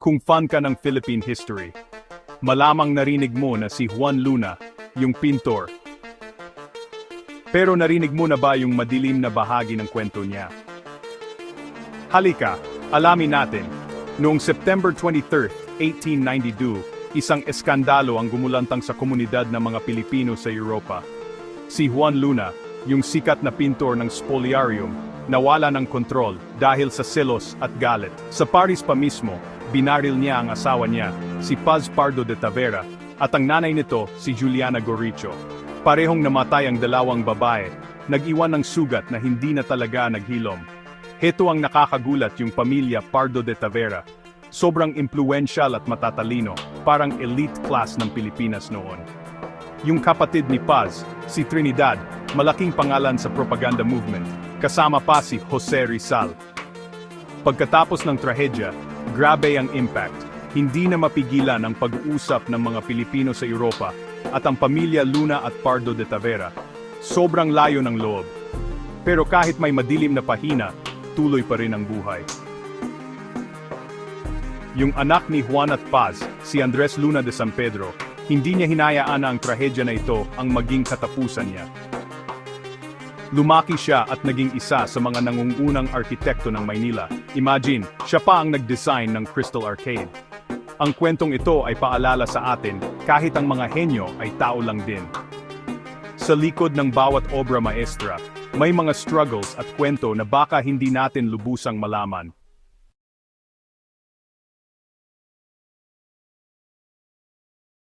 Kung fan ka ng Philippine history, malamang narinig mo na si Juan Luna, yung pintor. Pero narinig mo na ba yung madilim na bahagi ng kwento niya? Halika, alamin natin. Noong September 23, 1892, isang eskandalo ang gumulantang sa komunidad ng mga Pilipino sa Europa. Si Juan Luna, yung sikat na pintor ng spoliarium, nawala ng kontrol dahil sa selos at galit. Sa Paris pa mismo, binaril niya ang asawa niya, si Paz Pardo de Tavera, at ang nanay nito, si Juliana Goricho. Parehong namatay ang dalawang babae, nag-iwan ng sugat na hindi na talaga naghilom. Heto ang nakakagulat yung pamilya Pardo de Tavera. Sobrang impluwensyal at matatalino, parang elite class ng Pilipinas noon. Yung kapatid ni Paz, si Trinidad, malaking pangalan sa propaganda movement, kasama pa si Jose Rizal. Pagkatapos ng trahedya, grabe ang impact. Hindi na mapigilan ang pag-uusap ng mga Pilipino sa Europa at ang pamilya Luna at Pardo de Tavera. Sobrang layo ng loob. Pero kahit may madilim na pahina, tuloy pa rin ang buhay. Yung anak ni Juan at Paz, si Andres Luna de San Pedro, hindi niya hinayaan na ang trahedya na ito ang maging katapusan niya. Lumaki siya at naging isa sa mga nangungunang arkitekto ng Maynila. Imagine, siya pa ang nag-design ng Crystal Arcade. Ang kwentong ito ay paalala sa atin, kahit ang mga henyo ay tao lang din. Sa likod ng bawat obra maestra, may mga struggles at kwento na baka hindi natin lubusang malaman.